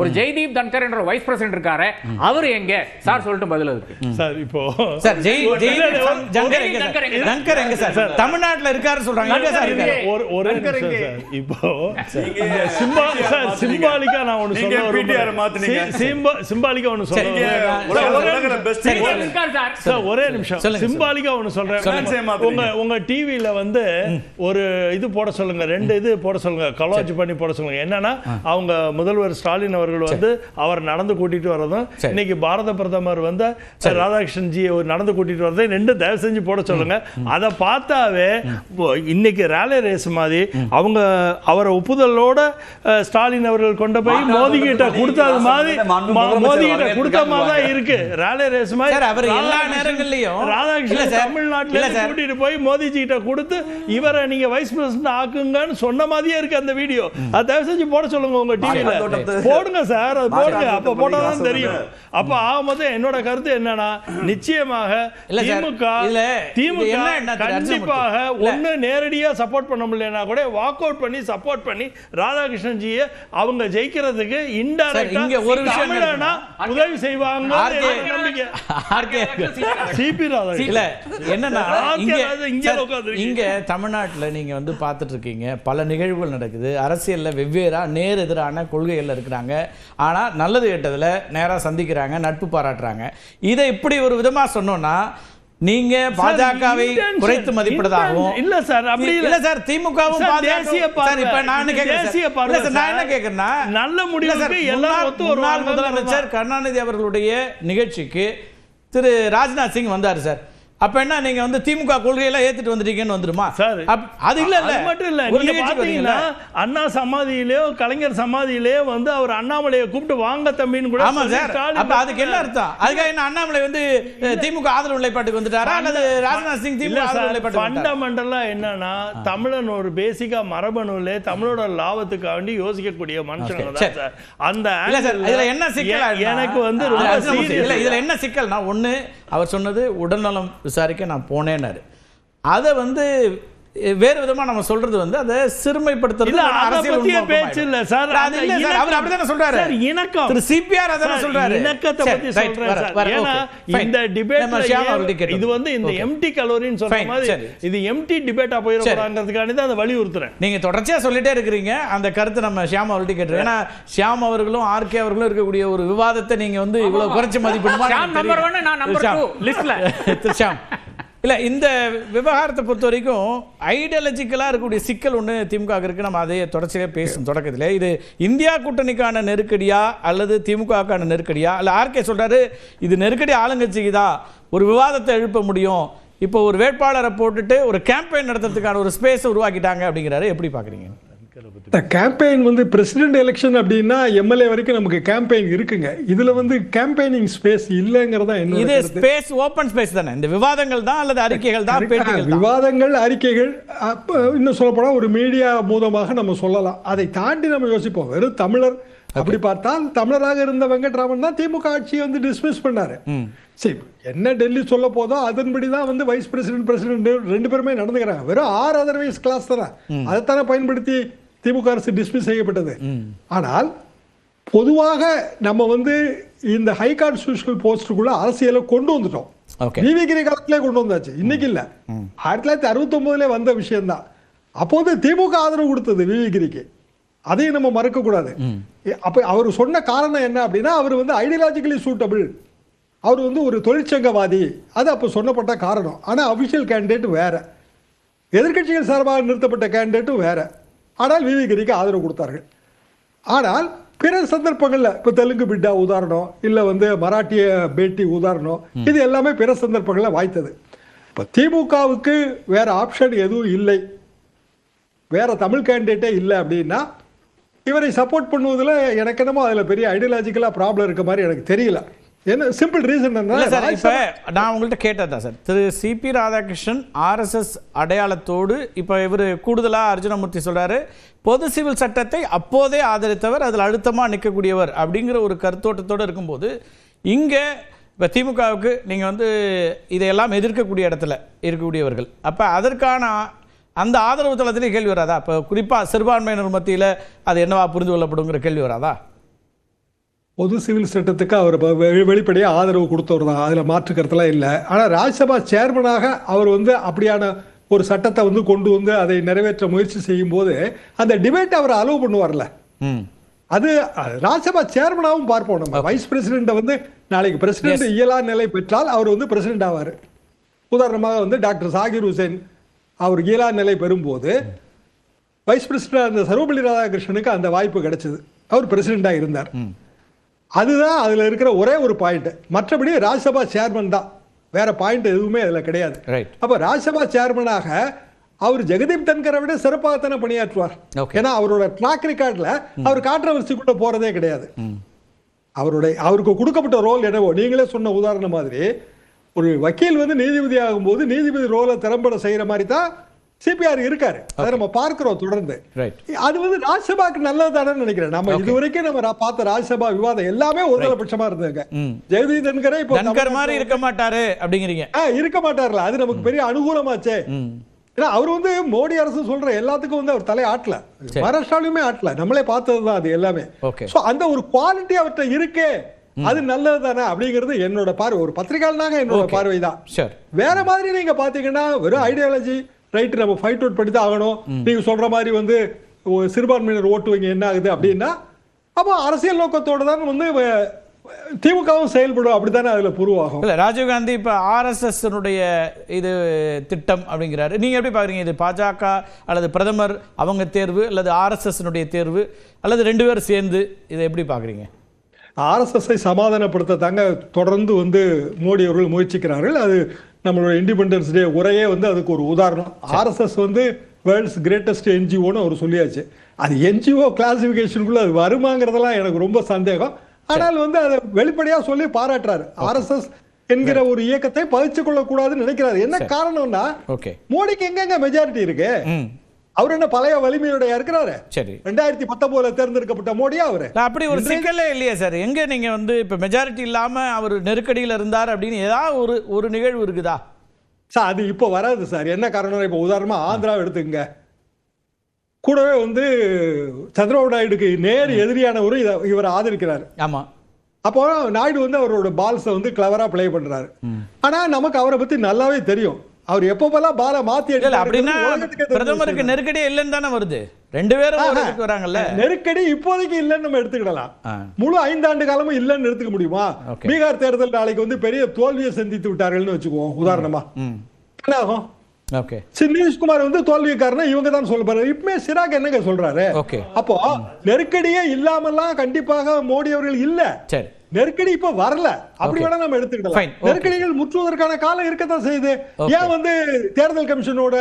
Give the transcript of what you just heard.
ஒரு ஜெய்தீப் தன்கர் என்ற vice president இருக்காரு, அவர் எங்க சார் சொல்லிட்டு பதில் இருக்கு சார். இப்போ சார் தன்கர் எங்க சார் தமிழ்நாட்டுல இருக்காரு சொல்றாங்க. எங்க சார் இருக்காரு? ஒரு நிமிஷம் சார். இப்போ சிம்பாலிக்கா நான் ஒன்னு சொல்ல சிம்பாலிக்கா ஒன்னு சொல்றேன். ஒரே நிமிஷம் சிம்பாலிக்கா ஒன்னு சொல்றேன். உங்க டிவில வந்து ஒரு இது போட சொல்லுங்க, 2 இது போட சொல்லுங்க, கலாஜ் பண்ணி போட சொல்லுங்க. என்னன்னா அவங்க முதல்வர் ஸ்டாலின் அவர்கள் வந்து அவர் நடந்து கூட்டிட்டு வர்றதும் இன்னைக்கு பாரத பிரதமர் வந்து ராதாகிருஷ்ணன் ஜி நடந்து கூட்டிட்டு வர்றதை 2 தயவு செஞ்சு போட சொல்லுங்க. அதை பார்த்தாவே இன்னைக்கு ரேலி ரேஸ் மாதிரி அவங்க அவரை ஒப்புதலோட ஸ்டாலின் அவர்கள் கொண்டு போய் மோடி கிட்ட கொடுத்தது மாதிரி மோடி கிட்ட கொடுத்த மாதிரி தான் இருக்கு. ரேலி ரேஸ் மாதிரி அவர் எல்லா நேரங்கள்லயும் ராதாகிருஷ்ணன் தமிழ்நாட்டுல கூட்டிட்டு போய் மோடிஜி கிட்ட கொடுத்து இவரை நீங்க வைஸ் பிரசிடென்ட் ஆக்குங்கன்னு சொன்ன மாதிரியே இருக்கு அந்த வீடியோ. அதை தயவு செஞ்சு போட சொல்லுங்க உங்க டிவில. போடுங்க சார், அது போடுங்க. அப்ப போட்டாதான் தெரியும். அப்ப ஆகும்போது என்னோட கருத்து என்னன்னா, நிச்சயமாக திமுக கண்டிப்பாக ஒண்ணு நேரடியா சப்போர்ட் பண்ண முடியலன்னா கூட வாக் அவுட் பண்ணி சப்போர்ட் பண்ணி ராதாகிருஷ்ணன் ஜியை அவங்க ஜெயிக்கிறதுக்கு இன்டைரக்டா ஒரு விஷயம் உதவி செய்வாங்க நம்பிக்கை. சிபி ராதாகிருஷ்ணன் என்னன்னா இங்க தமிழ்நாட்டுல நீங்க வந்து பார்த்துட்டு இருக்கீங்க, பல நிகழ்வுகள் நடக்குது. அரசியல்ல வெவ்வேறா நேர் எதிரான கொள்கைகள் இருக்கிறாங்க. ஆனா நல்லது கேட்டதுல நேரா சந்திக்கிறாங்க, நட்பு பாராட்டுறாங்க. இதை இப்படி ஒரு விதமா சொன்னோம்னா நீங்க பாஜகவை குறைத்து மதிப்பிடுறதாகவும் இல்ல சார். அப்படி இல்ல சார். திமுகவும் இப்ப நான் என்ன கேக்குறேன்னா, நல்ல முடிவுக்கு முன்னாள் முதலமைச்சர் கருணாநிதி அவர்களுடைய நிகழ்ச்சிக்கு திரு ராஜ்நாத் சிங் வந்தாரு சார். அப்ப என்ன நீங்க வந்து திமுக கொள்கையில ஏத்துட்டு வந்துட்டீங்கன்னு வந்துருமா சார்? அது இல்ல மட்டும் இல்ல. நீங்க பாத்தீங்கன்னா அண்ணா சமாதியிலயோ கலைஞர் சமாதியிலயோ வந்து அவர் அண்ணாமலையை கூப்பிட்டு வாங்க தம்பின்னு கூட. ஆமா சார். அப்ப அதுக்கு என்ன அர்த்தம்? அதுக்காக என்ன அண்ணாமலை வந்து திமுக ஆதரவு நிலைப்பாட்டுக்கு வந்துட்டாரா அல்லது ராஜ்நாத் சிங் திமுக ஆதரவு நிலைப்பாட்டுக்கு? ஃபண்டமெண்டலா என்னன்னா, தமிழன் ஒரு பேசிக்கா மரபணுல தமிழோட லாபத்துக்காண்டி யோசிக்கக்கூடிய மனுஷங்க தான் சார். அந்த இதுல என்ன சிக்கல்? எனக்கு வந்து ரொம்ப சீரியஸ். இதுல என்ன சிக்கல்னா, ஒண்ணு அவர் சொன்னது உடல்நலம் விசாரிக்க நான் போனேன்னாரு. அதை வந்து வேறு விதமா நம்ம சொல்றது வந்து அதை சிறுமைப்படுத்துறது அரசியல் பேச்சு இல்ல சார். அது இல்ல சார், அவர் அப்படிதான் சொல்றாரு. சார் இணக்கம் திரு சிபிஆர் அதான் சொல்றாரு. இணக்கத்தை பத்தி சொல்றாரு சார். ஏன்னா இந்த டிபேட் இது வந்து இந்த எம்டி கலோரின்னு சொல்ற மாதிரி இது எம்டி டிபேட்டா போயிர போறாங்கிறதுக்காண்டி தான் அதை வலியுறுத்துறேன். நீங்க தொடர்ச்சியா சொல்லிட்டே இருக்கிறீங்க அந்த கருத்து. நம்ம ஷியாம் அவர்கிட்ட கேட்டுறோம். ஏன்னா ஷியாம் அவர்களும் ஆர்கே அவர்களும் இருக்கக்கூடிய ஒரு விவாதத்தை நீங்க வந்து இவ்வளவு குறைச்சு மதிப்பிடுமா? நம்பர் 1 நான் நம்பர் 2 லிஸ்ட்ல திரு ஷியாம் இல்லை, இந்த விவகாரத்தை பொறுத்த வரைக்கும் ஐடியாலஜிக்கலாக இருக்கக்கூடிய சிக்கல் ஒன்று திமுக இருக்கு. நம்ம அதையே தொடர்ச்சியாக பேசும் தொடக்கத்தில். இது இந்தியா கூட்டணிக்கான நெருக்கடியா அல்லது திமுகவுக்கான நெருக்கடியா? இல்லை ஆர்கே சொல்றாரு இது நெருக்கடி ஆளுங்கட்சிக்கு தான், ஒரு விவாதத்தை எழுப்ப முடியும். இப்போ ஒரு வேட்பாளரை போட்டுட்டு ஒரு கேம்பெயின் நடத்துறதுக்கான ஒரு ஸ்பேஸை உருவாக்கிட்டாங்க அப்படிங்கிறாரு. எப்படி பார்க்குறீங்க? கேம்பெயின் வந்து பிரசிடென்ட் எலெக்ஷன் அப்படின்னா எம்எல்ஏ வரைக்கும் நமக்கு கேம்பெயின் இருக்குங்க. இதுல வந்து கேம்பெயினிங் ஸ்பேஸ் இல்லங்கிறதா என்ன? இது ஸ்பேஸ் ஓபன் ஸ்பேஸ் தானே. இந்த விவாதங்கள் தான் அல்லது அறிக்கைகள் தான், பேட்டிகள், விவாதங்கள், அறிக்கைகள். இன்னும் சொல்ல போனா ஒரு மீடியா மூலமாக நம்ம சொல்லலாம். அதை தாண்டி நம்ம யோசிப்போம். வெறும் தமிழர் அப்படி பார்த்தால் தமிழராக இருந்த வெங்கட்ராமன் தான் திமுக ஆட்சியை வந்து டிஸ்மிஸ் பண்ணாரு. சரி, என்ன டெல்லி சொல்ல போதோ அதன்படி தான் வந்து வைஸ் பிரசிடென்ட் 2 பேருமே நடந்துக்கிறாங்க. வெறும் 6 அதர்வைஸ் கிளாஸ் தானே, அதைத்தானே பயன்படுத்தி திமுக அரசு டிஸ்மிஸ் செய்யப்பட்டது. ஆனால் பொதுவாக நம்ம வந்து இந்த ஹை கான்ஸ்டிடியூஷனல் போஸ்டுக்குள்ள அரசியலை கொண்டு வந்துட்டோம். விவிகிரி காலத்திலே கொண்டு வந்தாச்சு, இன்னைக்கு இல்ல. 1969 வந்த விஷயம் தான். அப்போது திமுக ஆதரவு கொடுத்தது விவிகிரிக்கு, அதையும் நம்ம மறக்க கூடாது. அப்ப அவர் சொன்ன காரணம் என்ன அப்படின்னா, அவர் வந்து ஐடியாலஜிக்கலி சூட்டபிள், அவர் வந்து ஒரு தொழிற்சங்கவாதி, அது அப்போ சொன்னப்பட்ட காரணம். ஆனால் அபிஷியல் கேண்டிடேட் வேற, எதிர்கட்சிகள் சார்பாக நிறுத்தப்பட்ட கேண்டிடேட்டும் வேற. ஆனால் விவிகிரிக்கு ஆதரவு கொடுத்தார்கள். ஆனால் பிற சந்தர்ப்பங்களில் இப்போ தெலுங்கு பிட்டா உதாரணம், இல்லை வந்து மராட்டிய பேட்டி உதாரணம், இது எல்லாமே பிற சந்தர்ப்பங்களில் வாய்த்தது. இப்போ திமுகவுக்கு வேற ஆப்ஷன் எதுவும் இல்லை, வேற தமிழ் கேண்டிடேட்டே இல்லை அப்படின்னா இவரை சப்போர்ட் பண்ணுவதில் எனக்கு என்னமோ அதில் பெரிய ஐடியாலஜிக்கலாக ப்ராப்ளம் இருக்க மாதிரி எனக்கு தெரியல. என்ன சிம்பிள் ரீசன் என்ன சார், இப்போ நான் உங்கள்கிட்ட கேட்டதா சார், திரு சிபி ராதாகிருஷ்ணன் ஆர்எஸ்எஸ் அடையாளத்தோடு இப்போ இவர் கூடுதலாக அர்ஜுனமூர்த்தி சொல்கிறாரு பொது சிவில் சட்டத்தை அப்போதே ஆதரித்தவர், அதில் அழுத்தமாக நிற்கக்கூடியவர் அப்படிங்கிற ஒரு கருத்தோட்டத்தோடு இருக்கும்போது, இங்கே இப்போ திமுகவுக்கு நீங்கள் வந்து இதையெல்லாம் எதிர்க்கக்கூடிய இடத்துல இருக்கக்கூடியவர்கள், அப்போ அதற்கான அந்த ஆதரவு தளத்திலே கேள்வி வராதா? இப்போ குறிப்பாக சிறுபான்மையினர் மத்தியில் அது என்னவா புரிந்து கொள்ளப்படுங்கிற கேள்வி வராதா? பொது சிவில் சட்டத்துக்கு அவர் வெளிப்படையாக ஆதரவு கொடுத்தவர் தான், அதில் மாற்றுக்கிறதுலாம் இல்லை. ஆனால் ராஜ்யசபா சேர்மனாக அவர் வந்து அப்படியான ஒரு சட்டத்தை வந்து கொண்டு வந்து அதை நிறைவேற்ற முயற்சி செய்யும் போது அந்த டிபேட் அவர் அலோவ் பண்ணுவார்ல, அது ராஜ்யசபா சேர்மனாகவும் பார்ப்போம். நம்ம வைஸ் பிரசிடென்ட்டை வந்து நாளைக்கு பிரசிடென்ட் இயலா நிலை பெற்றால் அவர் வந்து பிரசிடென்ட் ஆவார். உதாரணமாக வந்து டாக்டர் ஜாகிர் ஹுசேன் அவர் இயலா நிலை பெறும்போது வைஸ் பிரசிடென்ட் அந்த சர்வபள்ளி ராதாகிருஷ்ணனுக்கு அந்த வாய்ப்பு கிடைச்சது, அவர் பிரசிடென்டாக இருந்தார். அதுதான் அதில் இருக்கிற ஒரே ஒரு பாயிண்ட். மற்றபடி ராஜ்யசபா சேர்மன் தான், வேற பாயிண்ட் எதுவுமே அதில் கிடையாது. அப்போ ராஜ்யசபா சேர்மனாக அவர் ஜெகதீப் தன்கரை விட சிறப்பாகத்தானே பணியாற்றுவார். ஏன்னா அவரோட ட்ராக் ரெக்கார்டில் அவர் கான்ட்ரவர்சிக்குள்ள போறதே கிடையாது. அவருக்கு கொடுக்கப்பட்ட ரோல் என்னவோ, நீங்களே சொன்ன உதாரணம் மாதிரி ஒரு வக்கீல் வந்து நீதிபதி ஆகும்போது நீதிபதி ரோலை திறம்பட செய்யற மாதிரி தான் சிபிஆர் இருக்காரு. அதை நம்ம பார்க்கிறோம் தொடர்ந்து. அது வந்து ராஜ்யசபாக்கு நல்லதானு நினைக்கிறேன். நம்ம இதுவரைக்கும் நம்ம பார்த்த ராஜ்யசபா விவாதம் எல்லாமே ஒருதலைபட்சமா இருந்ததுங்க. ஜெகதீப் தன்கரை இப்போ மாதிரி இருக்க மாட்டாரு அப்படிங்கிறீங்க. இருக்க மாட்டார்ல, அது நமக்கு பெரிய அனுகூலமாச்சே. ஏன்னா அவர் வந்து மோடி அரசு சொல்ற எல்லாத்துக்கும் வந்து அவர் தலை ஆட்டல, மகாராஷ்டிராலுமே ஆட்டல, நம்மளே பார்த்ததுதான் அது எல்லாமே. அந்த ஒரு குவாலிட்டி அவர்கிட்ட இருக்கே, அது நல்லது தானே அப்படிங்கிறது என்னோட பார்வை. ஒரு பத்திரிகையாளனாக என்னோட பார்வை தான். வேற மாதிரி நீங்க பாத்தீங்கன்னா வெறும் ஐடியாலஜி ரைட், நம்ம ஃபைட் அவுட் பண்ணி தான் ஆகணும், நீங்க சொல்ற மாதிரி வந்து சிறுபான்மையினர் ஓட்டு வங்கி என்ன ஆகுது அப்படின்னா, அப்போ அரசியல் நோக்கத்தோட தான் வந்து திமுகவும் செயல்படும், அப்படித்தானே அதுல புருவாகும். இல்ல ராஜீவ்காந்தி இப்ப RSS இது திட்டம் அப்படிங்கிறாரு. நீங்க எப்படி பாக்குறீங்க? இது பாஜக அல்லது பிரதமர் அவங்க தேர்வு அல்லது RSS தேர்வு அல்லது ரெண்டு பேரும் சேர்ந்து இதை எப்படி பாக்குறீங்க? RSS-ஐ சமாதானப்படுத்த தாங்க தொடர்ந்து வந்து மோடி அவர்கள் முயற்சிக்கிறார்கள். அது நம்மளோட இண்டிபெண்டன்ஸ் டே உரையே வந்து அதுக்கு ஒரு உதாரணம். RSS வந்து வேர்ல்ட்ஸ் கிரேட்டஸ்ட் என்ஜிஓன்னு அவர் சொல்லியாச்சு. அது என்ஜிஓ கிளாசிபிகேஷனுக்குள்ள அது வருமாங்கிறதெல்லாம் எனக்கு ரொம்ப சந்தேகம். ஆனால் வந்து அதை வெளிப்படையா சொல்லி பாராட்டுறாரு. RSS என்கிற ஒரு இயக்கத்தை பகிர்ந்து கொள்ளக்கூடாதுன்னு நினைக்கிறாரு. என்ன காரணம்னா, மோடிக்கு எங்க மெஜாரிட்டி இருக்கு? அவர் என்ன பழைய வலிமையோட இருக்கிறாரு? 2019 தேர்ந்தெடுக்கப்பட்ட மோடியா அவரு? அப்படி ஒரு சிக்கலே இல்லையா சார்? எங்க நீங்க வந்து இப்ப மெஜாரிட்டி இல்லாம அவர் நெருக்கடியில் இருந்தார் அப்படின்னு ஏதாவது ஒரு நிகழ்வு இருக்குதா சார்? அது இப்போ வராது சார். என்ன காரணம்? இப்போ உதாரணமா ஆந்திராவை எடுத்துக்கங்க. கூடவே வந்து சந்திரபாபு நாயுடுக்கு நேர் எதிரியானவரும் இவர் ஆதரிக்கிறார். ஆமா. அப்போ நாயுடு வந்து அவரோட பால்ஸை வந்து கிளவரா பிளே பண்றாரு. ஆனா நமக்கு அவரை பத்தி நல்லாவே தெரியும். அவர் எப்பப்பெல்லாம் பால மாத்தி அப்படின்னா பிரதமருக்கு நெருக்கடி இல்லைன்னு தானே வருது. ரெண்டு பேரும் வராங்கல்ல. நெருக்கடி இப்போதைக்கு இல்லைன்னு நம்ம எடுத்துக்கிடலாம். முழு 5 ஆண்டு காலமும் இல்லைன்னு எடுத்துக்க முடியுமா? பீகார் தேர்தல் நாளைக்கு வந்து பெரிய தோல்வியை சந்தித்து விட்டார்கள்னு வச்சுக்குவோம் உதாரணமா. என்ன ஆகும்? நிதிஷ்குமார் வந்து தோல்வி காரணம் இவங்க தான் சொல்ல போறாரு. இப்பமே சிராக் என்னங்க சொல்றாரு? அப்போ நெருக்கடியே இல்லாமலாம் கண்டிப்பாக மோடி அவர்கள் இல்ல. நெருக்கடி இப்ப வரல, அப்படி வேணா நம்ம எடுத்துக்கிடலாம். நெருக்கடிகள் முற்றுவதற்கான காலம் இருக்கத்தான் செய்யுது. ஏன் வந்து தேர்தல் கமிஷனோட